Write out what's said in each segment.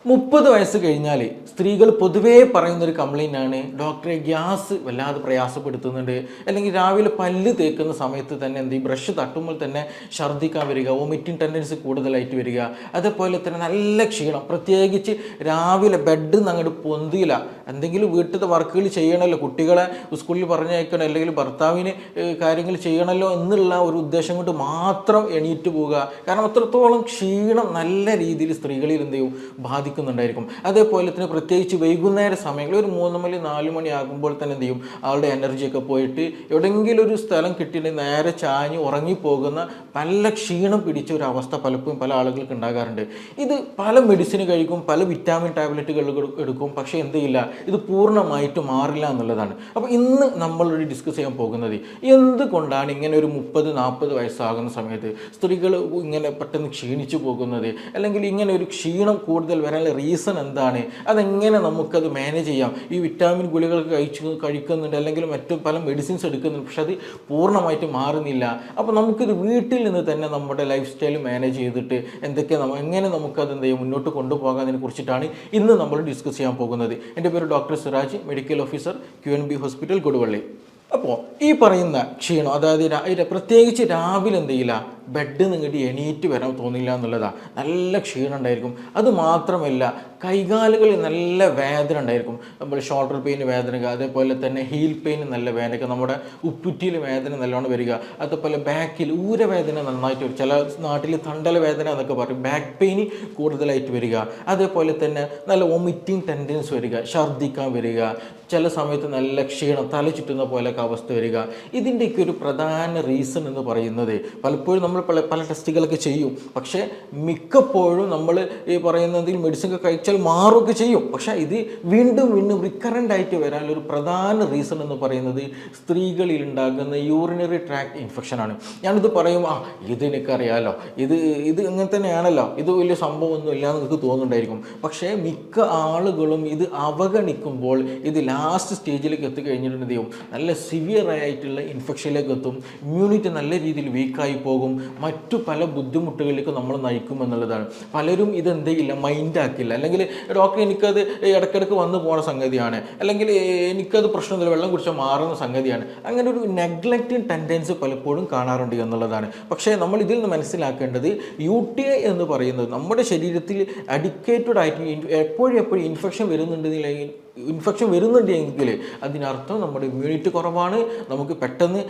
30 വയസ്സ് കഴിഞ്ഞാൽ സ്ത്രീകൾ പൊതുവേ പറയുന്നൊരു കംപ്ലൈൻ്റ് ആണ്, ഡോക്ടറെ ഗ്യാസ് വല്ലാതെ പ്രയാസപ്പെടുത്തുന്നുണ്ട്, അല്ലെങ്കിൽ രാവിലെ പല്ല് തേക്കുന്ന സമയത്ത് തന്നെ ബ്രഷ് തട്ടുമ്പോൾ തന്നെ ഛർദ്ദിക്കാൻ വരിക, വോമിറ്റിംഗ് ടെൻഡൻസി കൂടുതലായിട്ട് വരിക, അതേപോലെ തന്നെ നല്ല ക്ഷീണം, പ്രത്യേകിച്ച് രാവിലെ ബെഡിൽ നിന്ന് അങ്ങോട്ട് പൊന്തിയില്ല, എന്തെങ്കിലും വീട്ടിലത്തെ വർക്കുകൾ ചെയ്യണമല്ലോ, കുട്ടികളെ സ്കൂളിൽ പറഞ്ഞയക്കണം, അല്ലെങ്കിൽ ഭർത്താവിന് കാര്യങ്ങൾ ചെയ്യണമല്ലോ എന്നുള്ള ഒരു ഉദ്ദേശം കൊണ്ട് മാത്രം എണീറ്റ് പോവുക. കാരണം അത്രത്തോളം ക്ഷീണം നല്ല രീതിയിൽ സ്ത്രീകളിൽ ബാധിക്കുന്നുണ്ടായിരിക്കും. അതേപോലെ തന്നെ പ്രത്യേകിച്ച് വൈകുന്നേര സമയങ്ങളിൽ ഒരു 3 മണി 4 മണി ആകുമ്പോൾ തന്നെ ആളുടെ എനർജിയൊക്കെ പോയിട്ട് എവിടെയെങ്കിലും ഒരു സ്ഥലം കിട്ടിയിട്ട് നേരെ ചാഞ്ഞ് ഉറങ്ങിപ്പോകുന്ന നല്ല ക്ഷീണം പിടിച്ച ഒരു അവസ്ഥ പലപ്പോഴും പല ആളുകൾക്ക് ഉണ്ടാകാറുണ്ട്. ഇത് പല മെഡിസിൻ കഴിക്കും, പല വിറ്റാമിൻ ടാബ്ലറ്റുകൾ എടുക്കും, പക്ഷേ എന്ത് ചെയ്യില്ല, ഇത് പൂർണ്ണമായിട്ട് മാറില്ല എന്നുള്ളതാണ്. അപ്പോൾ ഇന്ന് നമ്മളൊരു ഡിസ്കസ് ചെയ്യാൻ പോകുന്നത് എന്തുകൊണ്ടാണ് ഇങ്ങനെ ഒരു 30-40 വയസ്സാകുന്ന സമയത്ത് സ്ത്രീകൾ ഇങ്ങനെ പെട്ടെന്ന് ക്ഷീണിച്ചു പോകുന്നത്, അല്ലെങ്കിൽ ഇങ്ങനെ ഒരു ക്ഷീണം കൂടുതൽ വരാനുള്ള റീസൺ എന്താണ്, അതെങ്ങനെ നമുക്കത് മാനേജ് ചെയ്യാം. ഈ വിറ്റാമിൻ ഗുളികൾക്ക് കഴിക്കുന്നുണ്ട്, അല്ലെങ്കിൽ മറ്റു പല മെഡിസിൻസ് എടുക്കുന്നുണ്ട്, പക്ഷെ അത് പൂർണ്ണമായിട്ട് മാറുന്നില്ല. അപ്പോൾ നമുക്കിത് വീട്ടിൽ നിന്ന് തന്നെ നമ്മുടെ ലൈഫ് സ്റ്റൈൽ മാനേജ് ചെയ്തിട്ട് എങ്ങനെ നമുക്കത് മുന്നോട്ട് കൊണ്ടുപോകാതിനെ കുറിച്ചിട്ടാണ് ഇന്ന് നമ്മൾ ഡിസ്കസ് ചെയ്യാൻ പോകുന്നത്. എൻ്റെ പേര് doctor Siraj, medical officer, QNB hospital, Koduvally. അപ്പോൾ ഈ പറയുന്ന ക്ഷീണം, അതായത് പ്രത്യേകിച്ച് രാവിലെ ബെഡ് നിങ്ങടി എണീറ്റ് വരാൻ തോന്നില്ല എന്നുള്ളതാണ്. നല്ല ക്ഷീണം ഉണ്ടായിരിക്കും. അത് മാത്രമല്ല കൈകാലുകളിൽ നല്ല വേദന ഉണ്ടായിരിക്കും. നമ്മൾ ഷോൾഡർ പെയിൻ വേദന, അതേപോലെ തന്നെ ഹീൽ പെയിൻ നല്ല വേദന, നമ്മുടെ ഉപ്പുറ്റിയിൽ വേദന നല്ലോണം വരിക, അതേപോലെ ബാക്കിൽ ഊരവേദന നന്നായിട്ട് വരും, ചില നാട്ടിൽ തണ്ടല വേദന എന്നൊക്കെ പറയും, ബാക്ക് പെയിൻ കൂടുതലായിട്ട് വരിക, അതേപോലെ തന്നെ നല്ല വോമിറ്റിംഗ് ടെൻഡൻസി വരിക, ഛർദ്ദിക്കാൻ വരിക, ചില സമയത്ത് നല്ല ക്ഷീണം, തല ചുറ്റുന്ന പോലെയൊക്കെ അവസ്ഥ വരിക. ഇതിൻ്റെയൊക്കെ ഒരു പ്രധാന റീസൺ എന്ന് പറയുന്നത് പലപ്പോഴും നമ്മൾ പല ടെസ്റ്റുകളൊക്കെ ചെയ്യും, പക്ഷേ മിക്കപ്പോഴും നമ്മൾ ഈ പറയുന്നതിൽ മെഡിസിൻ ഒക്കെ കഴിച്ചാൽ മാറുകയൊക്കെ ചെയ്യും, പക്ഷേ ഇത് വീണ്ടും റിക്കറൻ്റ് ആയിട്ട് വരാനൊരു പ്രധാന റീസൺ എന്ന് പറയുന്നത് സ്ത്രീകളിൽ ഉണ്ടാകുന്ന യൂറിനറി ട്രാക്ട് ഇൻഫെക്ഷനാണ്. ഞാനിത് പറയും, ഇത് എനിക്കറിയാമല്ലോ, ഇത് ഇങ്ങനെ തന്നെയാണല്ലോ, ഇത് വലിയ സംഭവമൊന്നും ഇല്ല എന്ന് നിങ്ങൾക്ക് തോന്നുന്നുണ്ടായിരിക്കും. പക്ഷേ മിക്ക ആളുകളും ഇത് അവഗണിക്കുമ്പോൾ ഇത് ലാസ്റ്റ് സ്റ്റേജിലേക്ക് എത്തിക്കഴിഞ്ഞിട്ടുണ്ടെങ്കിൽ നല്ല സിവിയർ ആയിട്ടുള്ള ഇൻഫെക്ഷനിലേക്ക് എത്തും, ഇമ്മ്യൂണിറ്റി നല്ല രീതിയിൽ വീക്കായി പോകും, മറ്റു പല ബുദ്ധിമുട്ടുകളിലേക്ക് നമ്മൾ നയിക്കും എന്നുള്ളതാണ്. പലരും ഇതെന്തെയില്ല, മൈൻഡാക്കില്ല, അല്ലെങ്കിൽ ഡോക്ടർ എനിക്കത് ഇടയ്ക്കിടയ്ക്ക് വന്നു പോകുന്ന സംഗതിയാണ്, അല്ലെങ്കിൽ എനിക്കത് പ്രശ്നമില്ല, വെള്ളം കുടിച്ചാൽ മാറുന്ന സംഗതിയാണ്, അങ്ങനെ ഒരു നെഗ്ലക്റ്റിംഗ് ടെൻഡൻസി പലപ്പോഴും കാണാറുണ്ട് എന്നുള്ളതാണ്. പക്ഷേ നമ്മൾ ഇതിൽ നിന്ന് മനസ്സിലാക്കേണ്ടത് UTI എന്ന് പറയുന്നത് നമ്മുടെ ശരീരത്തിൽ അഡിക്കേറ്റഡ് ആയിട്ട് എപ്പോഴും ഇൻഫെക്ഷൻ വരുന്നുണ്ടെങ്കിൽ അതിനർത്ഥം നമ്മുടെ ഇമ്മ്യൂണിറ്റി കുറവാണ്. നമുക്ക് പെട്ടെന്ന്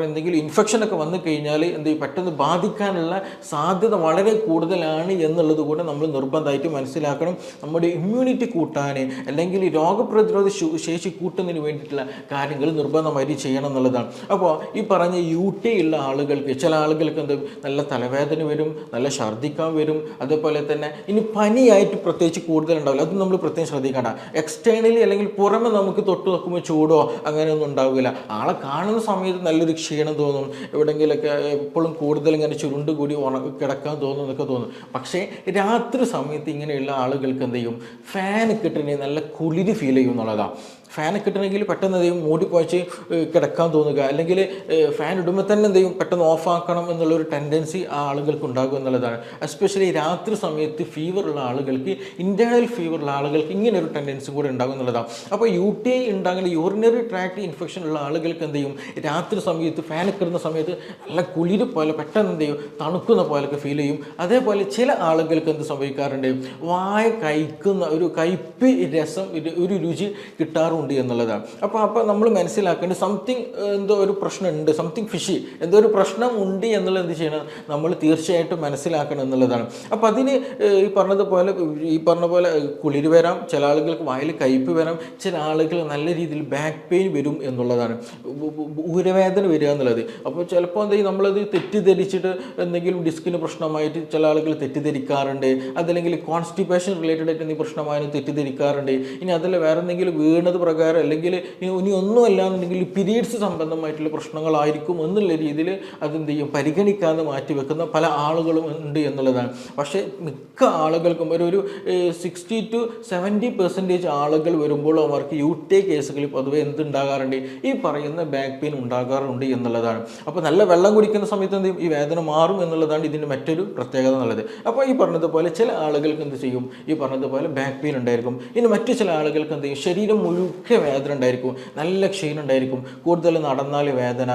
എന്തെങ്കിലും ഇൻഫെക്ഷനൊക്കെ വന്നു കഴിഞ്ഞാൽ പെട്ടെന്ന് ബാധിക്കാനുള്ള സാധ്യത വളരെ കൂടുതലാണ് എന്നുള്ളത് കൂടെ നമ്മൾ നിർബന്ധമായിട്ട് മനസ്സിലാക്കണം. നമ്മുടെ ഇമ്മ്യൂണിറ്റി കൂട്ടാൻ, അല്ലെങ്കിൽ രോഗപ്രതിരോധ ശേഷി കൂട്ടുന്നതിന് വേണ്ടിയിട്ടുള്ള കാര്യങ്ങൾ നിർബന്ധമായിട്ട് ചെയ്യണം എന്നുള്ളതാണ്. അപ്പോൾ ഈ പറഞ്ഞ UTI ഉള്ള ആളുകൾക്ക്, ചില ആളുകൾക്ക് നല്ല തലവേദന വരും, നല്ല ഛർദ്ദിക്കാൻ വരും, അതേപോലെ തന്നെ ഇനി പനിയായിട്ട് പ്രത്യേകിച്ച് കൂടുതലുണ്ടാവില്ല, അത് നമ്മൾ പ്രത്യേകം ശ്രദ്ധിക്കേണ്ട. എക്സ്റ്റേണലി അല്ലെങ്കിൽ പുറമെ നമുക്ക് തൊട്ട് നോക്കുമ്പോൾ ചൂടോ അങ്ങനെയൊന്നും ഉണ്ടാവില്ല, ആളെ കാണുന്ന സമയത്ത് നല്ലൊരു ക്ഷീണം തോന്നും, എവിടെയെങ്കിലൊക്കെ എപ്പോഴും കൂടുതൽ ഇങ്ങനെ ചുരുണ്ട് കൂടി കിടക്കാൻ തോന്നും എന്നൊക്കെ തോന്നും. പക്ഷേ രാത്രി സമയത്ത് ഇങ്ങനെയുള്ള ആളുകൾക്ക് ഫാൻ കിട്ടണമെങ്കിൽ നല്ല കുളിര് ഫീൽ ചെയ്യും എന്നുള്ളതാണ്. ഫാൻ കിട്ടണമെങ്കിൽ പെട്ടെന്ന് മൂടിപ്പോച്ച് കിടക്കാൻ തോന്നുക, അല്ലെങ്കിൽ ഫാൻ ഇടുമ്പോൾ തന്നെ പെട്ടെന്ന് ഓഫാക്കണം എന്നുള്ളൊരു ടെൻഡൻസി ആ ആളുകൾക്ക് ഉണ്ടാകും എന്നുള്ളതാണ്. എസ്പെഷ്യലി രാത്രി സമയത്ത് ഫീവറുള്ള ആളുകൾക്ക്, ഇൻറ്റേർണൽ ഫീവറുള്ള ആളുകൾക്ക് ഇങ്ങനെ ഒരു ടെൻഡൻസി കൂടെ ഉണ്ടാകും എന്നുള്ളതാണ്. അപ്പോൾ UTI ഉണ്ടാകുന്ന യൂറിനറി ട്രാക്ട് ഇൻഫെക്ഷൻ ഉള്ള ആളുകൾക്ക് രാത്രി സമയത്ത് ഫാൻ കിട്ടുന്ന സമയത്ത് നല്ല കുളിര് പോലെ പെട്ടെന്ന് തണുക്കുന്ന പോലെയൊക്കെ ഫീൽ ചെയ്യും. അതേപോലെ ചില ആളുകൾക്ക് സംഭവിക്കാറുണ്ട്, വായ കഴിക്കുന്ന ഒരു കയ്പ്പ് രസം, ഒരു രുചി കിട്ടാറുണ്ട് എന്നുള്ളതാണ്. അപ്പോൾ നമ്മൾ മനസ്സിലാക്കേണ്ടത് സംതിങ് ഒരു പ്രശ്നമുണ്ട്, സംതിങ് ഫിഷി, ഒരു പ്രശ്നം ഉണ്ട് എന്നുള്ളത് ചെയ്യണം, നമ്മൾ തീർച്ചയായിട്ടും മനസ്സിലാക്കണം എന്നുള്ളതാണ്. അപ്പോൾ അതിന് ഈ പറഞ്ഞ പോലെ കുളിര് വരാം, ചില ആളുകൾക്ക് വായിൽ കയ്പ്പ് വരാം, ചില ആളുകൾ നല്ല രീതിയിൽ ബാക്ക് പെയിൻ വരും എന്നുള്ളതാണ്, ഊരവേദന വരിക എന്നുള്ളത്. അപ്പോൾ ചിലപ്പോൾ നമ്മളത് തെറ്റിദ്ധരിച്ചിട്ട് എന്തെങ്കിലും ഡിസ്കിന് പ്രശ്നമായിട്ട് ചില ആളുകൾ തെറ്റിദ്ധരിക്കാറുണ്ട്, അതല്ലെങ്കിൽ കോൺസ്റ്റിപ്പേഷൻ റിലേറ്റഡ് ആയിട്ട് പ്രശ്നമായും തെറ്റിദ്ധരിക്കാറുണ്ട്. ഇനി അതല്ല വേറെ എന്തെങ്കിലും വീണത് പ്രകാരം അല്ലെങ്കിൽ ഇനി ഒന്നുമല്ല എന്നുണ്ടെങ്കിൽ പീരീഡ്സ് സംബന്ധമായിട്ടുള്ള പ്രശ്നങ്ങളായിരിക്കും എന്നുള്ള രീതിയിൽ അതെന്ത് ചെയ്യും പരിഗണിക്കാതെ മാറ്റി വെക്കുന്ന പല ആളുകളും ഉണ്ട് എന്നുള്ളതാണ്. പക്ഷേ മിക്ക ആളുകൾക്കും ഒരു 60-70% ആളുകൾ വരുമ്പോൾ അവർക്ക് UTI കേസുകളിൽ പൊതുവെ എന്തുണ്ടാകാറുണ്ട്, ഈ പറയുന്ന ബാക്ക് പെയിൻ ഉണ്ടാകാറുണ്ട് എന്നുള്ളതാണ്. അപ്പോൾ നല്ല വെള്ളം കുടിക്കുന്ന സമയത്ത് എന്ത് ചെയ്യും, ഈ വേദന മാറും എന്നുള്ളതാണ് ഇതിൻ്റെ മറ്റൊരു പ്രത്യേകത എന്നുള്ളത്. അപ്പോൾ ഈ പറഞ്ഞതുപോലെ ചില ആളുകൾക്ക് എന്ത് ചെയ്യും, ഈ പറഞ്ഞതുപോലെ ബാക്ക് പെയിൻ ഉണ്ടായിരിക്കും. ഇനി മറ്റു ചില ആളുകൾക്ക് എന്ത് ചെയ്യും, ശരീരം മുഴുക്കെ വേദന ഉണ്ടായിരിക്കും, നല്ല ക്ഷീണം ഉണ്ടായിരിക്കും, കൂടുതൽ നടന്നാൽ വേദന,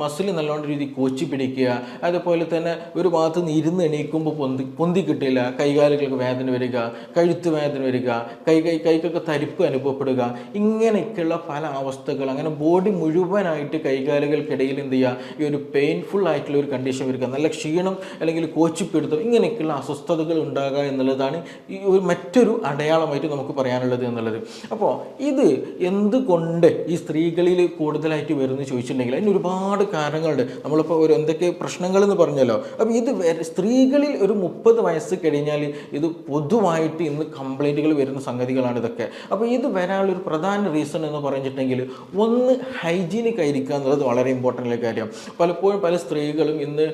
മസിൽ നല്ലോണം രീതി കോച്ചി പിടിക്കുക, അതുപോലെ തന്നെ ഒരു ഭാഗത്ത് നിന്ന് ഇരുന്ന് എണീക്കുമ്പോൾ പൊന്തി കിട്ടില്ല, കൈകാലുകൾക്ക് വേദന വരിക, കഴുത്ത് വേദന വരിക, കൈക്കൊക്കെ തരിപ്പ് അനുഭവപ്പെടുക, ഇങ്ങനെയൊക്കെയുള്ള പല അവസ്ഥകൾ. അങ്ങനെ ബോഡി മുഴുവനായിട്ട് കൈകാലുകൾക്കിടയിൽ എന്ത് ചെയ്യുക, ഈ ഒരു പെയിൻഫുൾ ആയിട്ടുള്ള ഒരു കണ്ടീഷൻ വരിക, നല്ല ക്ഷീണം അല്ലെങ്കിൽ കോച്ചിപ്പിടുത്തം, ഇങ്ങനെയൊക്കെയുള്ള അസ്വസ്ഥതകൾ ഉണ്ടാകുക എന്നുള്ളതാണ് ഈ ഒരു മറ്റൊരു അടയാളമായിട്ട് നമുക്ക് പറയാനുള്ളത് എന്നുള്ളത്. അപ്പോൾ ഇത് എന്തുകൊണ്ട് ഈ സ്ത്രീകളിൽ കൂടുതലായിട്ട് വരുമെന്ന് ചോദിച്ചിട്ടുണ്ടെങ്കിൽ അതിന് ഒരുപാട് കാരണങ്ങളുണ്ട്. നമ്മളിപ്പോൾ എന്തൊക്കെ പ്രശ്നങ്ങളെന്ന് പറഞ്ഞല്ലോ. അപ്പോൾ ഇത് സ്ത്രീകളിൽ ഒരു 30 വയസ്സ് കഴിഞ്ഞാൽ ഇത് പൊതുവായിട്ട് ഇന്ന് കംപ്ലൈൻറ്റുകൾ വരുന്ന സംഗതികളാണ് ഇതൊക്കെ. അപ്പോൾ ഇത് വരാനുള്ളൊരു പ്രധാന റീസൺ എന്ന് പറഞ്ഞിട്ടുണ്ടെങ്കിൽ ഒന്ന് ഹൈജീനിക് ആയിരിക്കുക എന്നുള്ളത് വളരെ ഇമ്പോർട്ടൻ്റ് ആയ കാര്യം. പലപ്പോഴും പല സ്ത്രീകളും ഇന്ന്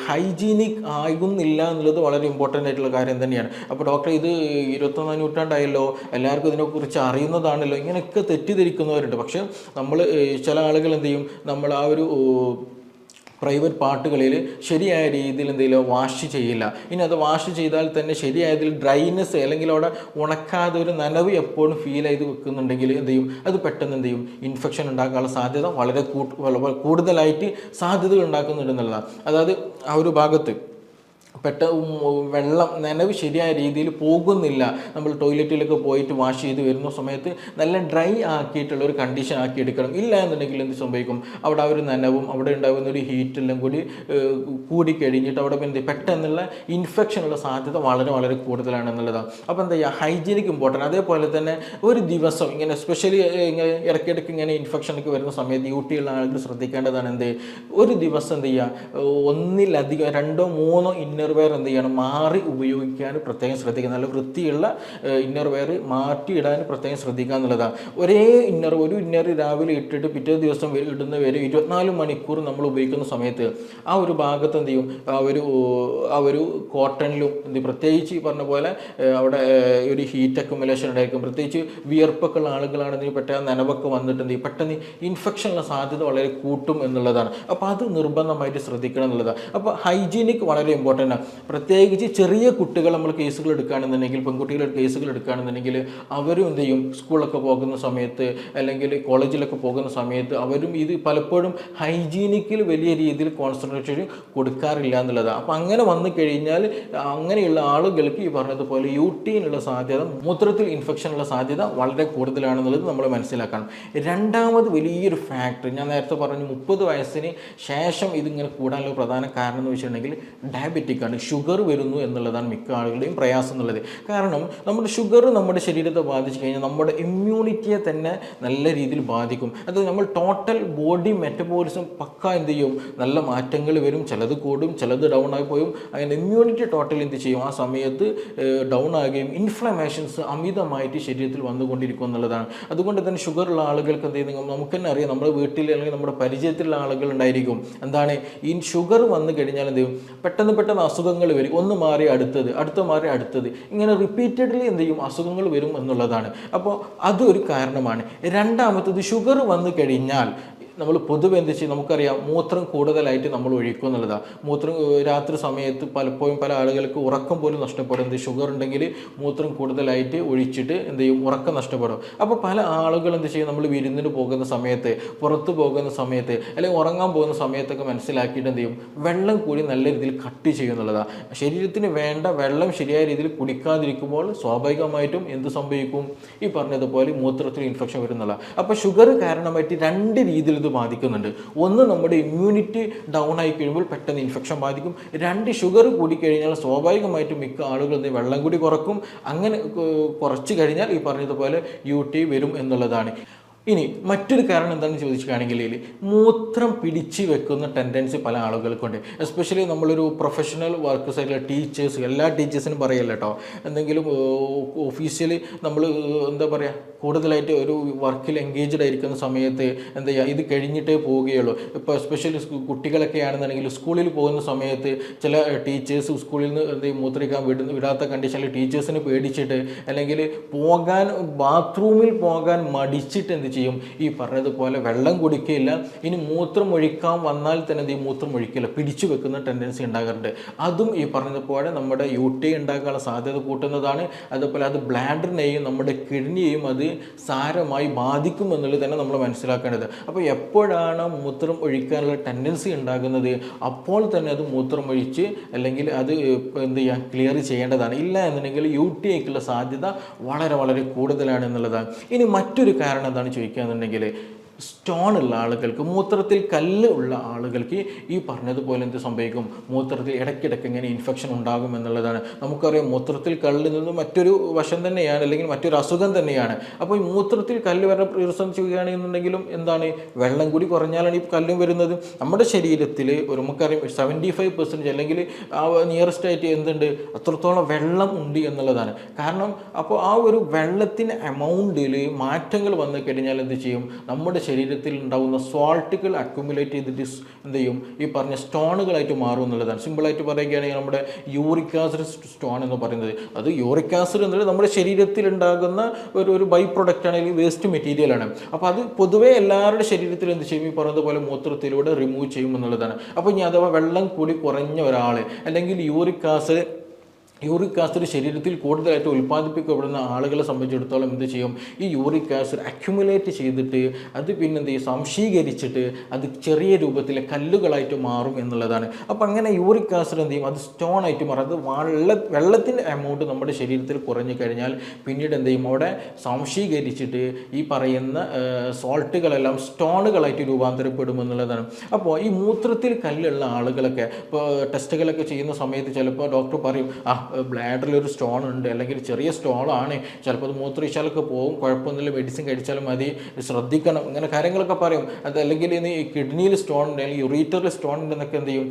ഹൈജീനിക് ആകുന്നില്ല എന്നുള്ളത് വളരെ ഇമ്പോർട്ടൻ്റ് ആയിട്ടുള്ള കാര്യം തന്നെയാണ്. അപ്പോൾ ഡോക്ടർ ഇത് 21ാം നൂറ്റാണ്ടായല്ലോ, എല്ലാവർക്കും ഇതിനെക്കുറിച്ച് അറിയുന്നതാണല്ലോ, ഇങ്ങനെയൊക്കെ തെറ്റിദ്ധരിക്കുന്നവരുണ്ട്. പക്ഷേ നമ്മൾ ചില ആളുകൾ എന്ത് ചെയ്യും, നമ്മൾ ആ ഒരു പ്രൈവറ്റ് പാർട്ടുകളിൽ ശരിയായ രീതിയിൽ എന്തെങ്കിലും വാഷ് ചെയ്യില്ല. ഇനി അത് വാഷ് ചെയ്താൽ തന്നെ ശരിയായതിൽ ഡ്രൈനെസ് അല്ലെങ്കിൽ അവിടെ ഉണക്കാതെ ഒരു നനവ് എപ്പോഴും ഫീൽ ചെയ്ത് വെക്കുന്നുണ്ടെങ്കിൽ എന്ത് ചെയ്യും, അത് പെട്ടെന്ന് എന്ത് ചെയ്യും, ഇൻഫെക്ഷൻ ഉണ്ടാക്കാനുള്ള സാധ്യത വളരെ കൂടുതലായിട്ട് സാധ്യതകൾ ഉണ്ടാക്കുന്നുണ്ടെന്നുള്ളതാണ്. അതായത് ആ ഒരു ഭാഗത്ത് വെള്ളം നനവ് ശരിയായ രീതിയിൽ പോകുന്നില്ല. നമ്മൾ ടോയ്ലറ്റിലൊക്കെ പോയിട്ട് വാഷ് ചെയ്ത് വരുന്ന സമയത്ത് നല്ല ഡ്രൈ ആക്കിയിട്ടുള്ള ഒരു കണ്ടീഷൻ ആക്കി എടുക്കണം. ഇല്ല എന്നുണ്ടെങ്കിൽ എന്ത് സംഭവിക്കും, അവിടെ ആ ഒരു നനവും അവിടെ ഉണ്ടാകുന്ന ഒരു ഹീറ്റെല്ലാം കൂടി കഴിഞ്ഞിട്ട് അവിടെ പെട്ടെന്നുള്ള ഇൻഫെക്ഷനുള്ള സാധ്യത വളരെ വളരെ കൂടുതലാണെന്നുള്ളതാണ്. അപ്പോൾ എന്താ ചെയ്യുക, ഹൈജീനിക് ഇമ്പോർട്ടൻ്റ്. അതേപോലെ തന്നെ ഒരു ദിവസം ഇങ്ങനെ എസ്പെഷ്യലി ഇങ്ങനെ ഇടയ്ക്കിടയ്ക്ക് ഇങ്ങനെ ഇൻഫെക്ഷനൊക്കെ വരുന്ന സമയത്ത് UTI ഉള്ള ആളുകൾ ശ്രദ്ധിക്കേണ്ടതാണ് എന്ത്, ഒരു ദിവസം എന്ത് ചെയ്യുക, ഒന്നിലധികം 2-3 ഇന്നർവെയർ എന്ത് ചെയ്യണം, മാറി ഉപയോഗിക്കാൻ പ്രത്യേകം ശ്രദ്ധിക്കുക. നല്ല വൃത്തിയുള്ള ഇന്നർവെയർ മാറ്റിയിടാൻ പ്രത്യേകം ശ്രദ്ധിക്കുക എന്നുള്ളതാണ്. ഒരു ഇന്നർ രാവിലെ ഇട്ടിട്ട് പിറ്റേ ദിവസം ഇടുന്ന വരെ 24 മണിക്കൂർ നമ്മൾ ഉപയോഗിക്കുന്ന സമയത്ത് ആ ഒരു ഭാഗത്ത് എന്ത് ചെയ്യും, ആ ഒരു കോട്ടണിലും പ്രത്യേകിച്ച് ഈ പറഞ്ഞ പോലെ അവിടെ ഒരു ഹീറ്റ് അക്യുമുലേഷൻ ഉണ്ടായിരിക്കും. പ്രത്യേകിച്ച് വിയർപ്പൊക്കെ ഉള്ള ആളുകളാണെന്ന് പെട്ടെന്ന് നനവൊക്കെ വന്നിട്ട് എന്ത് ചെയ്യും, പെട്ടെന്ന് ഇൻഫെക്ഷനുള്ള സാധ്യത വളരെ കൂട്ടും എന്നുള്ളതാണ്. അപ്പോൾ അത് നിർബന്ധമായിട്ട് ശ്രദ്ധിക്കണം എന്നുള്ളതാണ്. അപ്പോൾ ഹൈജീനിക് വളരെ ഇമ്പോർട്ടൻ്റ് ആണ്. പ്രത്യേകിച്ച് ചെറിയ കുട്ടികൾ നമ്മൾ കേസുകൾ എടുക്കുകയാണെന്നുണ്ടെങ്കിൽ, പെൺകുട്ടികളുടെ കേസുകൾ എടുക്കുകയാണെന്നുണ്ടെങ്കിൽ അവരും എന്ത് ചെയ്യും, സ്കൂളൊക്കെ പോകുന്ന സമയത്ത് അല്ലെങ്കിൽ കോളേജിലൊക്കെ പോകുന്ന സമയത്ത് അവരും ഇത് പലപ്പോഴും ഹൈജീനിക്കിൽ വലിയ രീതിയിൽ കോൺസെൻട്രേഷൻ കൊടുക്കാറില്ല എന്നുള്ളതാണ്. അപ്പോൾ അങ്ങനെ വന്നു കഴിഞ്ഞാൽ അങ്ങനെയുള്ള ആളുകൾക്ക് ഈ പറഞ്ഞതുപോലെ UTI-നുള്ള സാധ്യത, മൂത്രത്തിൽ ഇൻഫെക്ഷനുള്ള സാധ്യത വളരെ കൂടുതലാണെന്നുള്ളത് നമ്മൾ മനസ്സിലാക്കണം. രണ്ടാമത് വലിയൊരു ഫാക്ടർ ഞാൻ നേരത്തെ പറഞ്ഞു, 30 വയസ്സിന് ശേഷം ഇതിങ്ങനെ കൂടാനുള്ള പ്രധാന കാരണം എന്ന് വെച്ചിട്ടുണ്ടെങ്കിൽ ഡയബറ്റിക് ആണ്, ഷുഗർ വരുന്നു എന്നുള്ളതാണ് മിക്ക ആളുകളുടെയും പ്രയാസം എന്നുള്ളത്. കാരണം നമ്മുടെ ഷുഗർ നമ്മുടെ ശരീരത്തെ ബാധിച്ചു കഴിഞ്ഞാൽ നമ്മുടെ ഇമ്മ്യൂണിറ്റിയെ തന്നെ നല്ല രീതിയിൽ ബാധിക്കും. അത് നമ്മൾ ടോട്ടൽ ബോഡി മെറ്റബോളിസം പക്ക എന്ത് ചെയ്യും, നല്ല മാറ്റങ്ങൾ വരും, ചിലത് കൂടും, ചിലത് ഡൗൺ ആയി പോയും. അങ്ങനെ ഇമ്മ്യൂണിറ്റി ടോട്ടൽ എന്ത് ചെയ്യും, ആ സമയത്ത് ഡൗൺ ആകുകയും ഇൻഫ്ലമേഷൻസ് അമിതമായിട്ട് ശരീരത്തിൽ വന്നുകൊണ്ടിരിക്കും എന്നുള്ളതാണ്. അതുകൊണ്ട് തന്നെ ഷുഗറുള്ള ആളുകൾക്ക് എന്ത് ചെയ്യുന്നത് നമുക്ക് തന്നെ അറിയാം, നമ്മുടെ വീട്ടിൽ അല്ലെങ്കിൽ നമ്മുടെ പരിചയത്തിലുള്ള ആളുകൾ ഉണ്ടായിരിക്കും. എന്താണ് ഈ ഷുഗർ വന്നു കഴിഞ്ഞാൽ എന്ത് ചെയ്യും, പെട്ടെന്ന് അസുഖങ്ങൾ വരും. ഒന്ന് മാറി അടുത്ത മാറി അടുത്തത്, ഇങ്ങനെ റിപ്പീറ്റഡ്ലി എന്ത് ചെയ്യും, അസുഖങ്ങൾ വരും എന്നുള്ളതാണ്. അപ്പോൾ അതൊരു കാരണമാണ്. രണ്ടാമത്തത്, ഷുഗർ വന്നു കഴിഞ്ഞാൽ നമ്മൾ പൊതുവെ എന്ത് ചെയ്യും, നമുക്കറിയാം മൂത്രം കൂടുതലായിട്ട് നമ്മൾ ഒഴിക്കും എന്നുള്ളതാണ്. മൂത്രം രാത്രി സമയത്ത് പലപ്പോഴും പല ആളുകൾക്ക് ഉറക്കം പോലും നഷ്ടപ്പെടും. എന്ത് ഷുഗർ ഉണ്ടെങ്കിൽ മൂത്രം കൂടുതലായിട്ട് ഒഴിച്ചിട്ട് എന്ത് ചെയ്യും, ഉറക്കം നഷ്ടപ്പെടും. അപ്പോൾ പല ആളുകൾ എന്ത് ചെയ്യും, നമ്മൾ വിരുന്നിന് പോകുന്ന സമയത്ത്, പുറത്ത് പോകുന്ന സമയത്ത്, അല്ലെങ്കിൽ ഉറങ്ങാൻ പോകുന്ന സമയത്തൊക്കെ മനസ്സിലാക്കിയിട്ട് എന്ത് ചെയ്യും, വെള്ളം കൂടി നല്ല രീതിയിൽ കട്ട് ചെയ്യുന്നുള്ളതാണ്. ശരീരത്തിന് വേണ്ട വെള്ളം ശരിയായ രീതിയിൽ കുടിക്കാതിരിക്കുമ്പോൾ സ്വാഭാവികമായിട്ടും എന്ത് സംഭവിക്കും, ഈ പറഞ്ഞതുപോലെ മൂത്രത്തിൽ ഇൻഫെക്ഷൻ വരുന്നതാണ്. അപ്പോൾ ഷുഗർ കാരണമായിട്ട് 2 രീതിയിൽ ഇത് ബാധിക്കുന്നുണ്ട്. ഒന്ന്, നമ്മുടെ ഇമ്മ്യൂണിറ്റി ഡൗൺ ആയി കഴിയുമ്പോൾ പെട്ടെന്ന് ഇൻഫെക്ഷൻ ബാധിക്കും. 2, ഷുഗർ കൂടിക്കഴിഞ്ഞാൽ സ്വാഭാവികമായിട്ടും മിക്ക ആളുകൾ വെള്ളം കൂടി കുറക്കും. അങ്ങനെ കുറച്ച് കഴിഞ്ഞാൽ ഈ പറഞ്ഞതുപോലെ UTI വരും എന്നുള്ളതാണ്. ഇനി മറ്റൊരു കാരണം എന്താണെന്ന് ചോദിക്കുകയാണെങ്കിൽ മൂത്രം പിടിച്ച് വെക്കുന്ന ടെൻഡൻസി പല ആളുകൾക്കുണ്ട്. എസ്പെഷ്യലി നമ്മളൊരു പ്രൊഫഷണൽ വർക്ക് സൈഡിലെ ടീച്ചേഴ്സ്, എല്ലാ ടീച്ചേഴ്സിനും പറയല്ല കേട്ടോ, എന്തെങ്കിലും ഒഫീഷ്യലി നമ്മൾ എന്താ പറയുക കൂടുതലായിട്ട് ഒരു വർക്കിൽ എൻഗേജ്ഡ് ആയിരിക്കുന്ന സമയത്ത് എന്താ ചെയ്യുക, ഇത് കഴിഞ്ഞിട്ടേ പോവുകയുള്ളൂ. ഇപ്പോൾ എസ്പെഷ്യലി കുട്ടികളൊക്കെ ആണെന്നുണ്ടെങ്കിൽ സ്കൂളിൽ പോകുന്ന സമയത്ത് ചില ടീച്ചേഴ്സ് സ്കൂളിൽ നിന്ന് മൂത്രിക്കാൻ വിടാത്ത കണ്ടീഷനിൽ ടീച്ചേഴ്സിന് പേടിച്ചിട്ട് അല്ലെങ്കിൽ ബാത്റൂമിൽ പോകാൻ മടിച്ചിട്ട് എന്ത് ചെയ്യും, ഈ പറഞ്ഞതുപോലെ വെള്ളം കുടിക്കുകയില്ല. ഇനി മൂത്രം ഒഴിക്കാൻ വന്നാൽ തന്നെ ഈ മൂത്രം ഒഴിക്കില്ല, പിടിച്ചു വെക്കുന്ന ടെൻഡൻസി ഉണ്ടാകാറുണ്ട്. അതും ഈ പറഞ്ഞതുപോലെ നമ്മുടെ UTI ഉണ്ടാകാനുള്ള സാധ്യത കൂട്ടുന്നതാണ്. അതുപോലെ അത് ബ്ലാഡറിനെയും നമ്മുടെ കിഡ്നിയെയും അത് സാരമായി ബാധിക്കും എന്നുള്ളത് തന്നെ നമ്മൾ മനസ്സിലാക്കേണ്ടത്. അപ്പോൾ എപ്പോഴാണ് മൂത്രം ഒഴിക്കാനുള്ള ടെൻഡൻസി ഉണ്ടാകുന്നത് അപ്പോൾ തന്നെ അത് മൂത്രം ഒഴിച്ച് അല്ലെങ്കിൽ അത് എന്ത് ചെയ്യുക, ക്ലിയർ ചെയ്യേണ്ടതാണ്. ഇല്ല എന്നുണ്ടെങ്കിൽ UTIക്കുള്ള സാധ്യത വളരെ വളരെ കൂടുതലാണ് എന്നുള്ളതാണ്. ഇനി മറ്റൊരു കാരണം എന്താണ് ചോദിക്കുകയെന്നുണ്ടെങ്കിൽ സ്റ്റോൺ ഉള്ള ആളുകൾക്ക്, മൂത്രത്തിൽ കല്ല് ഉള്ള ആളുകൾക്ക് ഈ പറഞ്ഞതുപോലെ എന്ത് സംഭവിക്കും, മൂത്രത്തിൽ ഇടയ്ക്കിടയ്ക്ക് ഇങ്ങനെ ഇൻഫെക്ഷൻ ഉണ്ടാകും എന്നുള്ളതാണ്. നമുക്കറിയാം മൂത്രത്തിൽ കല്ല് നിന്ന് മറ്റൊരു വശം തന്നെയാണ്, അല്ലെങ്കിൽ മറ്റൊരു അസുഖം തന്നെയാണ്. അപ്പോൾ ഈ മൂത്രത്തിൽ കല്ല് വരെ റിസർച്ച് ചെയ്യുകയാണെന്നുണ്ടെങ്കിലും എന്താണ്, വെള്ളം കൂടി കുറഞ്ഞാലാണ് ഈ കല്ലും വരുന്നത്. നമ്മുടെ ശരീരത്തിൽ ഒരു നമുക്കറിയാം 75% അല്ലെങ്കിൽ ആ നിയറസ്റ്റ് ആയിട്ട് എന്തുണ്ട്, അത്രത്തോളം വെള്ളം ഉണ്ട് എന്നുള്ളതാണ്. കാരണം അപ്പോൾ ആ ഒരു വെള്ളത്തിൻ്റെ എമൗണ്ടിൽ മാറ്റങ്ങൾ വന്നു കഴിഞ്ഞാൽ എന്ത് ചെയ്യും, നമ്മുടെ ശരീരത്തിൽ ഉണ്ടാകുന്ന സോൾട്ടുകൾ അക്യുമുലേറ്റ് ചെയ്തിട്ട് എന്ത് ചെയ്യും, ഈ പറഞ്ഞ സ്റ്റോണുകളായിട്ട് മാറും എന്നുള്ളതാണ്. സിമ്പിളായിട്ട് പറയുകയാണെങ്കിൽ നമ്മുടെ യൂറിക് ആസിഡ് സ്റ്റോൺ എന്ന് പറയുന്നത്, അത് യൂറിക് ആസിഡ് എന്നുള്ളത് നമ്മുടെ ശരീരത്തിൽ ഉണ്ടാകുന്ന ഒരു ബൈ പ്രൊഡക്റ്റ് ആണ്, വേസ്റ്റ് മെറ്റീരിയലാണ്. അപ്പോൾ അത് പൊതുവേ എല്ലാവരുടെ ശരീരത്തിൽ എന്ത് ചെയ്യും, ഈ പറഞ്ഞതുപോലെ മൂത്രത്തിലൂടെ റിമൂവ് ചെയ്യും എന്നുള്ളതാണ്. അപ്പോൾ ഇനി അഥവാ വെള്ളം കൂടി കുറഞ്ഞ ഒരാൾ അല്ലെങ്കിൽ യൂറിക് ആസിഡ് ശരീരത്തിൽ കൂടുതലായിട്ട് ഉൽപ്പാദിപ്പിക്കപ്പെടുന്ന ആളുകളെ സംബന്ധിച്ചിടത്തോളം എന്ത് ചെയ്യും, ഈ യൂറിക് ആസിഡ് അക്യുമുലേറ്റ് ചെയ്തിട്ട് അത് പിന്നെ എന്ത് ചെയ്യും, സംശീകരിച്ചിട്ട് അത് ചെറിയ രൂപത്തിലെ കല്ലുകളായിട്ട് മാറും എന്നുള്ളതാണ്. അപ്പോൾ അങ്ങനെ യൂറിക് ആസിഡ് എന്ത് ചെയ്യും, അത് സ്റ്റോൺ ആയിട്ട് മാറും. അത് വെള്ളത്തിൻ്റെ എമൗണ്ട് നമ്മുടെ ശരീരത്തിൽ കുറഞ്ഞു കഴിഞ്ഞാൽ പിന്നീട് എന്ത് ചെയ്യും, അവിടെ സംശീകരിച്ചിട്ട് ഈ പറയുന്ന സോൾട്ടുകളെല്ലാം സ്റ്റോണുകളായിട്ട് രൂപാന്തരപ്പെടും എന്നുള്ളതാണ്. അപ്പോൾ ഈ മൂത്രത്തിൽ കല്ലുള്ള ആളുകളൊക്കെ ഇപ്പോൾ ടെസ്റ്റുകളൊക്കെ ചെയ്യുന്ന സമയത്ത് ചിലപ്പോൾ ഡോക്ടർ പറയും, ബ്ലാഡറിലൊരു സ്റ്റോൺ ഉണ്ട്, അല്ലെങ്കിൽ ചെറിയ സ്റ്റോണാണ്, ചിലപ്പോൾ അത് മൂത്രമൊഴിച്ചാലൊക്കെ പോകും, കുഴപ്പമൊന്നുമില്ല, മെഡിസിൻ കഴിച്ചാലും മതി, ശ്രദ്ധിക്കണം, ഇങ്ങനെ കാര്യങ്ങളൊക്കെ പറയും. അത് അല്ലെങ്കിൽ ഇനി കിഡ്നിയിൽ സ്റ്റോൺ ഉണ്ട്, അല്ലെങ്കിൽ യുറീറ്ററിൽ സ്റ്റോൺ ഉണ്ടെന്നൊക്കെ എന്ത് ചെയ്യും,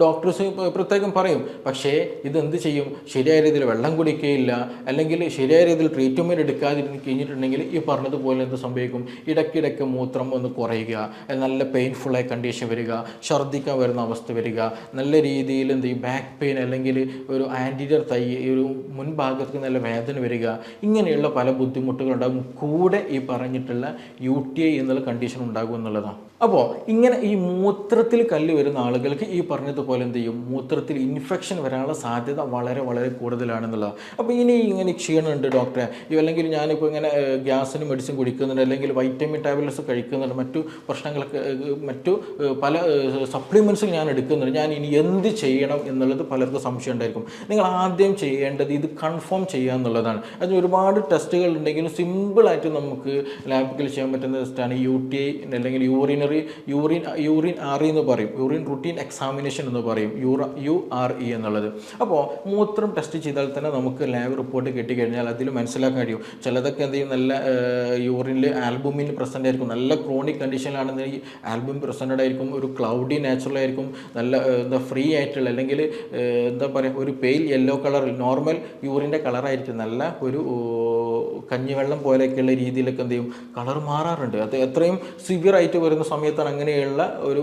ഡോക്ടേഴ്സ് പ്രത്യേകം പറയും. പക്ഷേ ഇതെന്ത് ചെയ്യും, ശരിയായ രീതിയിൽ വെള്ളം കുടിക്കുകയില്ല, അല്ലെങ്കിൽ ശരിയായ രീതിയിൽ ട്രീറ്റ്മെൻറ്റ് എടുക്കാതിരുന്ന് കഴിഞ്ഞിട്ടുണ്ടെങ്കിൽ ഈ പറഞ്ഞതുപോലെ എന്ത് സംഭവിക്കും, ഇടയ്ക്കിടയ്ക്ക് മൂത്രം ഒന്ന് കുറയുക, നല്ല പെയിൻഫുള്ളായ കണ്ടീഷൻ വരിക, ഛർദ്ദിക്കാൻ വരുന്ന അവസ്ഥ വരിക, നല്ല രീതിയിൽ എന്ത് ചെയ്യും, ബാക്ക് പെയിൻ അല്ലെങ്കിൽ ഒരു ആൻറ്റീരിയർ തൈ ഒരു മുൻഭാഗത്ത് നല്ല വേദന വരിക, ഇങ്ങനെയുള്ള പല ബുദ്ധിമുട്ടുകളുണ്ടാകും. കൂടെ ഈ പറഞ്ഞിട്ടുള്ള UTI എന്നുള്ള കണ്ടീഷൻ ഉണ്ടാകും എന്നുള്ളതാണ്. അപ്പോൾ ഇങ്ങനെ ഈ മൂത്രത്തിൽ കല്ല് വരുന്ന ആളുകൾക്ക് ഈ പറഞ്ഞതുപോലെ എന്ത് ചെയ്യും, മൂത്രത്തിൽ ഇൻഫെക്ഷൻ വരാനുള്ള സാധ്യത വളരെ വളരെ കൂടുതലാണെന്നുള്ളതാണ്. അപ്പോൾ ഇങ്ങനെ ക്ഷീണമുണ്ട് ഡോക്ടറെ, അല്ലെങ്കിൽ ഞാനിപ്പോൾ ഇങ്ങനെ ഗ്യാസിന് മെഡിസിൻ കുടിക്കുന്നുണ്ട്, അല്ലെങ്കിൽ വൈറ്റമിൻ ടാബ്ലറ്റ്സ് കഴിക്കുന്നുണ്ട്, മറ്റു പ്രശ്നങ്ങളൊക്കെ മറ്റു പല സപ്ലിമെൻറ്റ്സ് ഞാൻ എടുക്കുന്നുണ്ട്, ഞാൻ ഇനി എന്ത് ചെയ്യണം എന്നുള്ളത് പലർക്കും സംശയം ഉണ്ടായിരിക്കും. നിങ്ങൾ ആദ്യം ചെയ്യേണ്ടത് ഇത് കൺഫേം ചെയ്യുക എന്നുള്ളതാണ്. അതിന് ഒരുപാട് ടെസ്റ്റുകൾ ഉണ്ടെങ്കിലും സിമ്പിളായിട്ട് നമുക്ക് ലാബിൽ ചെയ്യാൻ പറ്റുന്ന ടെസ്റ്റാണ് UTI അല്ലെങ്കിൽ യൂറിൻ RE എന്ന് പറയും, യൂറിൻ റുട്ടീൻ എക്സാമിനേഷൻ എന്ന് പറയും, URE എന്നുള്ളത്. അപ്പോൾ മൂത്രം ടെസ്റ്റ് ചെയ്താൽ തന്നെ നമുക്ക് ലാബ് റിപ്പോർട്ട് കിട്ടിക്കഴിഞ്ഞാൽ അതിൽ മനസ്സിലാക്കാൻ കഴിയും. ചിലതൊക്കെ എന്ത് ചെയ്യും, നല്ല യൂറിനിൽ ആൽബുമിൻ പ്രസൻ്റ് ആയിരിക്കും, നല്ല ക്രോണിക് കണ്ടീഷനിലാണെന്നുണ്ടെങ്കിൽ ആൽബുമിൻ പ്രസൻറ്റഡ് ആയിരിക്കും, ഒരു ക്ലൗഡി നാച്ചുറൽ ആയിരിക്കും, നല്ല ഫ്രീ ആയിട്ടുള്ള അല്ലെങ്കിൽ എന്താ പറയുക ഒരു പെയിൽ യെല്ലോ കളറിൽ നോർമൽ യൂറിൻ്റെ കളറായിരിക്കും, നല്ല ഒരു കഞ്ഞിവെള്ളം പോലെയൊക്കെയുള്ള രീതിയിലൊക്കെ എന്ത് ചെയ്യും, കളർ മാറാറുണ്ട്. അത് എത്രയും സിവിയർ ആയിട്ട് വരുന്ന സമയത്താണ് അങ്ങനെയുള്ള ഒരു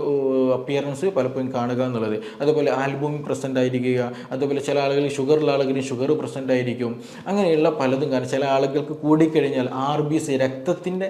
അപ്പിയറൻസ് പലപ്പോഴും കാണുക എന്നുള്ളത്. അതുപോലെ ആൽബുമിൻ പ്രസൻ്റ് ആയിരിക്കുക, അതുപോലെ ചില ആളുകൾ ഷുഗറുള്ള ആളുകളിൽ ഷുഗർ പ്രസൻ്റ് ആയിരിക്കും, അങ്ങനെയുള്ള പലതും കാരണം ചില ആളുകൾക്ക് കൂടിക്കഴിഞ്ഞാൽ RBC രക്തത്തിൻ്റെ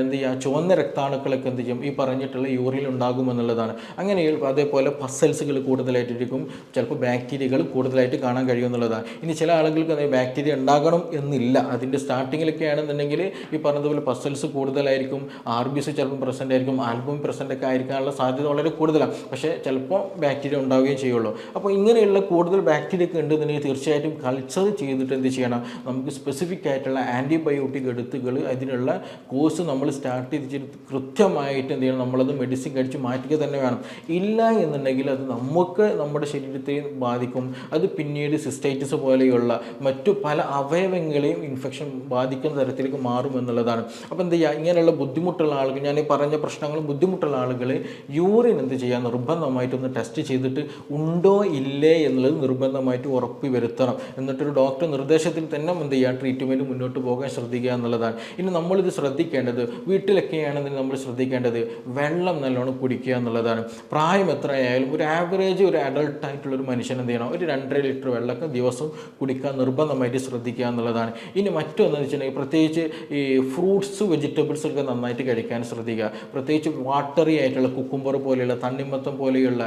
എന്ത് ചെയ്യുക, ചുവന്ന രക്താണുക്കളൊക്കെ എന്ത് ചെയ്യും, ഈ പറഞ്ഞിട്ടുള്ള യൂറിനിൽ ഉണ്ടാകുമെന്നുള്ളതാണ്. അങ്ങനെ അതേപോലെ പസൽസുകൾ കൂടുതലായിട്ടിരിക്കും, ചിലപ്പോൾ ബാക്ടീരിയകൾ കൂടുതലായിട്ട് കാണാൻ കഴിയുമെന്നുള്ളതാണ്. ഇനി ചില ആളുകൾക്ക് ബാക്ടീരിയ ഉണ്ടാകണം എന്നില്ല, അതിൻ്റെ സ്റ്റാർട്ടിങ്ങിലൊക്കെ ആണെന്നുണ്ടെങ്കിൽ ഈ പറഞ്ഞതുപോലെ പസൽസ് കൂടുതലായിരിക്കും, RBC ചിലപ്പോൾ പ്രസൻ്റ് ആയിരിക്കും, ആൽബുമിൻ പ്രസൻ്റ് ഒക്കെ ആയിരിക്കാനുള്ള സാധ്യത വളരെ കൂടുതലാണ്. പക്ഷേ ചിലപ്പോൾ ബാക്ടീരിയ ഉണ്ടാവുകയും ചെയ്യുള്ളൂ. അപ്പോൾ ഇങ്ങനെയുള്ള കൂടുതൽ ബാക്ടീരിയ ഒക്കെ ഉണ്ടെന്നുണ്ടെങ്കിൽ തീർച്ചയായിട്ടും കൾച്ചർ ചെയ്തിട്ട് എന്ത് ചെയ്യണം, നമുക്ക് സ്പെസിഫിക് ആയിട്ടുള്ള ആൻറ്റിബയോട്ടിക് എടുത്തുകൾ അതിനുള്ള കോഴ്സ് നമ്മൾ സ്റ്റാർട്ട് ചെയ്തിട്ട് കൃത്യമായിട്ട് എന്ത് ചെയ്യണം, നമ്മളത് മെഡിസിൻ കഴിച്ച് മാറ്റുക തന്നെ വേണം. ഇല്ല എന്നുണ്ടെങ്കിൽ അത് നമുക്ക് നമ്മുടെ ശരീരത്തെ ബാധിക്കും. അത് പിന്നീട് സിസ്റ്റൈറ്റിസ് പോലെയുള്ള മറ്റു പല അവയവങ്ങളെയും ഇൻഫെക്ഷൻ ഇൻഫെക്ഷൻ ബാധിക്കുന്ന തരത്തിലേക്ക് മാറും എന്നുള്ളതാണ്. അപ്പോൾ എന്ത് ചെയ്യുക, ഇങ്ങനെയുള്ള ബുദ്ധിമുട്ടുള്ള ആളുകൾ, ഞാൻ ഈ പറഞ്ഞ പ്രശ്നങ്ങൾ ബുദ്ധിമുട്ടുള്ള ആളുകൾ യൂറിൻ എന്ത് ചെയ്യുക, നിർബന്ധമായിട്ടൊന്ന് ടെസ്റ്റ് ചെയ്തിട്ട് ഉണ്ടോ ഇല്ലേ എന്നുള്ളത് നിർബന്ധമായിട്ട് ഉറപ്പ് വരുത്തണം. എന്നിട്ടൊരു ഡോക്ടർ നിർദ്ദേശത്തിൽ തന്നെ എന്ത് ചെയ്യുക, ട്രീറ്റ്മെൻറ്റ് മുന്നോട്ട് പോകാൻ ശ്രദ്ധിക്കുക എന്നുള്ളതാണ്. ഇനി നമ്മളിത് ശ്രദ്ധിക്കേണ്ടത്, വീട്ടിലൊക്കെയാണെന്നുണ്ടെങ്കിൽ നമ്മൾ ശ്രദ്ധിക്കേണ്ടത് വെള്ളം നല്ലോണം കുടിക്കുക എന്നുള്ളതാണ്. പ്രായം എത്രയായാലും ഒരു ആവറേജ് ഒരു അഡൾട്ടായിട്ടുള്ളൊരു മനുഷ്യൻ എന്ത് ചെയ്യണം, ഒരു 2.5 ലിറ്റർ വെള്ളമൊക്കെ ദിവസം കുടിക്കാൻ നിർബന്ധമായിട്ട് ശ്രദ്ധിക്കുക എന്നുള്ളതാണ്. ഇനി മറ്റൊന്നെന്ന് വെച്ചിട്ടുണ്ടെങ്കിൽ പ്രത്യേകിച്ച് ഈ ഫ്രൂട്ട്സ് വെജിറ്റബിൾസ് ഒക്കെ നന്നായിട്ട് കഴിക്കാൻ ശ്രദ്ധിക്കുക. പ്രത്യേകിച്ച് വാട്ടറി ആയിട്ടുള്ള കുക്കുംബർ പോലെയുള്ള, തണ്ണിമത്തം പോലെയുള്ള,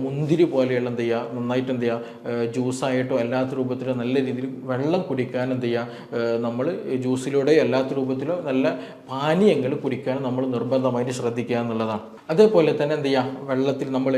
മുന്തിരി പോലെയുള്ള എന്ത് ചെയ്യുക, നന്നായിട്ട് എന്ത് ചെയ്യുക, ജ്യൂസായിട്ടോ അല്ലാത്ത രൂപത്തിലോ നല്ല രീതിയിൽ വെള്ളം കുടിക്കാൻ എന്ത് ചെയ്യുക, നമ്മൾ ജ്യൂസിലൂടെ അല്ലാത്ത രൂപത്തിലോ നല്ല പാനീയങ്ങൾ കുടിക്കാൻ നമ്മൾ നിർബന്ധമായിട്ട് ശ്രദ്ധിക്കുക എന്നുള്ളതാണ്. അതേപോലെ തന്നെ എന്ത് ചെയ്യുക, വെള്ളത്തിൽ നമ്മൾ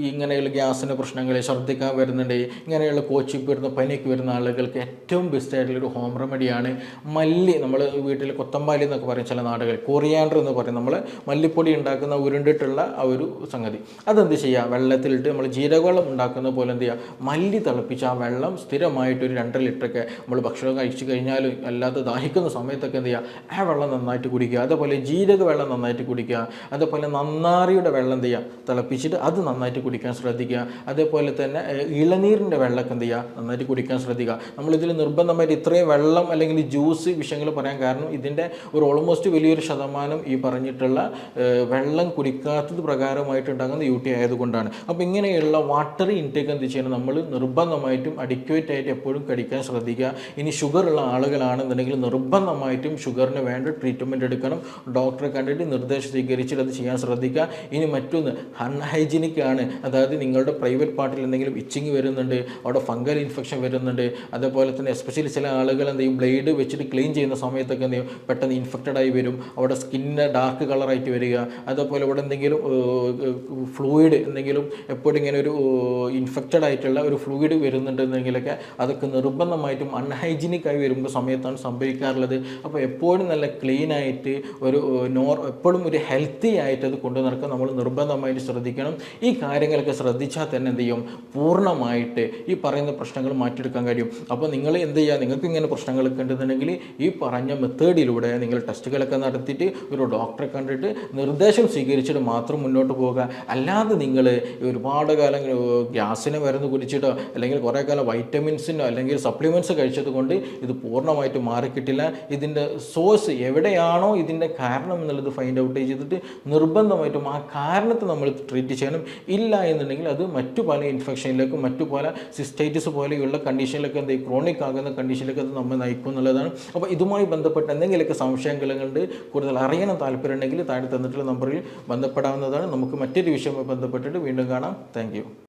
ഇങ്ങനെയുള്ള ഗ്യാസിൻ്റെ പ്രശ്നങ്ങൾ, ഛർദ്ദിക്കാൻ വരുന്നുണ്ട്, ഇങ്ങനെയുള്ള കോച്ചിപ്പ് വരുന്ന പനിയൊക്കെ വരുന്ന ആളുകൾക്ക് ഏറ്റവും ബെസ്റ്റ് ആയിട്ടുള്ളൊരു ഹോം റെമഡിയാണ് മല്ലി. നമ്മൾ വീട്ടിൽ കൊത്തമ്പാലി എന്നൊക്കെ പറയും ചില നാടുകൾ, കൊറിയാണ്ടർ എന്ന് പറയും, നമ്മൾ മല്ലിപ്പൊടി ഉണ്ടാക്കുന്ന ഉരുണ്ടിട്ടുള്ള ആ ഒരു സംഗതി. അതെന്ത് ചെയ്യുക, വെള്ളത്തിലിട്ട് നമ്മൾ ജീരകവെള്ളം ഉണ്ടാക്കുന്ന പോലെ എന്ത് ചെയ്യുക, മല്ലി തിളപ്പിച്ച് ആ വെള്ളം സ്ഥിരമായിട്ട് ഒരു 2.5 ലിറ്ററൊക്കെ നമ്മൾ ഭക്ഷണം കഴിച്ചു കഴിഞ്ഞാൽ അല്ലാതെ ദാഹിക്കുന്ന സമയത്തൊക്കെ എന്ത് ചെയ്യുക, ആ വെള്ളം നന്നായിട്ട് കുടിക്കുക. അതേപോലെ ജീരക വെള്ളം നന്നായിട്ട് കുടിക്കുക. അതേപോലെ നന്നാറിയുടെ വെള്ളം എന്ത് ചെയ്യുക, തിളപ്പിച്ചിട്ട് അത് നന്നായിട്ട് കുടിക്കാൻ ശ്രദ്ധിക്കുക. അതേപോലെ തന്നെ ഇളനീരിൻ്റെ വെള്ളമൊക്കെ എന്ത് ചെയ്യുക, നന്നായിട്ട് കുടിക്കാൻ ശ്രദ്ധിക്കുക. നമ്മളിതിൽ നിർബന്ധമായിട്ട് ഇത്രയും വെള്ളം അല്ലെങ്കിൽ ജ്യൂസ് വിഷയങ്ങൾ പറയാൻ കാരണം ഇതിൻ്റെ ഒരു ഓൾമോസ്റ്റ് വലിയൊരു ശതമാനം ഈ പറഞ്ഞിട്ടുള്ള വെള്ളം കുടിക്കാത്തത് പ്രകാരമായിട്ടുണ്ടാകുന്ന UTI ആയതുകൊണ്ടാണ്. അപ്പോൾ ഇങ്ങനെയുള്ള വാട്ടർ ഇൻടേക്ക് എന്ത് ചെയ്യണം, നമ്മൾ നിർബന്ധമായിട്ടും അഡിക്വേറ്റ് ആയിട്ട് എപ്പോഴും കഴിക്കാൻ ശ്രദ്ധിക്കുക. ഇനി ഷുഗർ ഉള്ള ആളുകളാണെന്നുണ്ടെങ്കിൽ നിർബന്ധമായിട്ടും ഷുഗറിന് വേണ്ട ട്രീറ്റ്മെൻറ്റ് എടുക്കണം. ഡോക്ടറെ കണ്ടിട്ട് നിർദ്ദേശം സ്വീകരിച്ചിട്ട് അത് ചെയ്യാൻ ശ്രദ്ധിക്കുക. ഇനി മറ്റൊന്ന് അൺഹൈജീനിക് ആണ്, അതായത് നിങ്ങളുടെ പ്രൈവറ്റ് പാർട്ടിൽ എന്തെങ്കിലും ഇച്ചിങ് വരുന്നുണ്ട്, അവിടെ ഫംഗൽ ഇൻഫെക്ഷൻ വരുന്നുണ്ട്. അതേപോലെ തന്നെ എസ്പെഷ്യലി ചില ആളുകൾ എന്ത് ചെയ്യും, ബ്ലേഡ് വെച്ചിട്ട് ക്ലീൻ ചെയ്യുന്ന സമയത്തൊക്കെ എന്ത് ചെയ്യും, പെട്ടെന്ന് ഇൻഫെക്റ്റഡ് ആയി വരും, അവിടെ സ്കിന്ന് ഡാർക്ക് കളറായിട്ട് വരിക. അതേപോലെ ഇവിടെ എന്തെങ്കിലും ഫ്ലൂയിഡ് എന്തെങ്കിലും എപ്പോഴും ഇങ്ങനെ ഒരു ഇൻഫെക്റ്റഡ് ആയിട്ടുള്ള ഒരു ഫ്ലൂയിഡ് വരുന്നുണ്ടെന്നെങ്കിലൊക്കെ അതൊക്കെ നിർബന്ധമായിട്ടും അൺഹൈജീനിക് ആയി വരുമ്പോൾ സമയത്താണ് സംഭവിക്കാറുള്ളത്. അപ്പോൾ എപ്പോഴും നല്ല ക്ലീൻ ആയിട്ട് ഒരു എപ്പോഴും ഒരു ഹെൽത്തി ആയിട്ട് അത് കൊണ്ടു നടക്കാൻ നമ്മൾ നിർബന്ധമായിട്ട് ശ്രദ്ധിക്കണം. ഈ കാര്യങ്ങളൊക്കെ ശ്രദ്ധിച്ചാൽ തന്നെ എന്ത് ചെയ്യും, പൂർണ്ണമായിട്ട് ഈ പറയുന്ന പ്രശ്നങ്ങൾ മാറ്റിയെടുക്കാൻ കഴിയും. അപ്പോൾ നിങ്ങൾ എന്ത് ചെയ്യുക, നിങ്ങൾക്ക് ഇങ്ങനെ പ്രശ്നങ്ങളൊക്കെ ഉണ്ടെന്നുണ്ടെങ്കിൽ ഈ പറഞ്ഞ മെത്തേഡിലൂടെ നിങ്ങൾ ടെസ്റ്റുകളൊക്കെ നടത്തിയിട്ട് ഒരു ഡോക്ടറെ കണ്ടിട്ട് നിർദ്ദേശം സ്വീകരിച്ചിട്ട് മാത്രം മുന്നോട്ട് പോകുക. അല്ലാതെ നിങ്ങൾ ഒരുപാട് കാലം ഗ്യാസിനെ മരുന്ന് കുടിച്ചിട്ടോ അല്ലെങ്കിൽ കുറേ കാലം വൈറ്റമിൻസിനോ അല്ലെങ്കിൽ സപ്ലിമെൻറ്റ്സ് കഴിച്ചത് കൊണ്ട് ഇത് പൂർണ്ണമായിട്ട് മാറിക്കിട്ടില്ല. ഇതിൻ്റെ സോഴ്സ് എവിടെയാണോ ഇതിൻ്റെ കാരണം എന്നുള്ളത് ഫൈൻഡ് ഔട്ട് ചെയ്തിട്ട് നിർബന്ധമായിട്ടും ആ കാരണത്തെ നമ്മൾ ട്രീറ്റ് ചെയ്യണം. ഇല്ല എന്നുണ്ടെങ്കിൽ അത് മറ്റു പല ഇൻഫെക്ഷനിലേക്കും മറ്റു പല സിസ്റ്റൈറ്റിസ് പോലെയുള്ള കണ്ടീഷനിലൊക്കെ എന്ത് ക്രോണിക് ആകുന്ന കണ്ടീഷനിലേക്ക് അത് നമ്മൾ നയിക്കും എന്നുള്ളതാണ്. അപ്പോൾ ഇതുമായി ബന്ധപ്പെട്ട് എന്തെങ്കിലുമൊക്കെ സംശയങ്ങളുണ്ട്, കൂടുതൽ അറിയണം താല്പര്യം ഉണ്ടെങ്കിൽ താഴെ തന്നിട്ടുള്ള നമ്പറിൽ ബന്ധപ്പെടാവുന്നതാണ്. നമുക്ക് മറ്റൊരു വിഷയവുമായി ബന്ധപ്പെട്ടിട്ട് വീണ്ടും കാണാം. താങ്ക്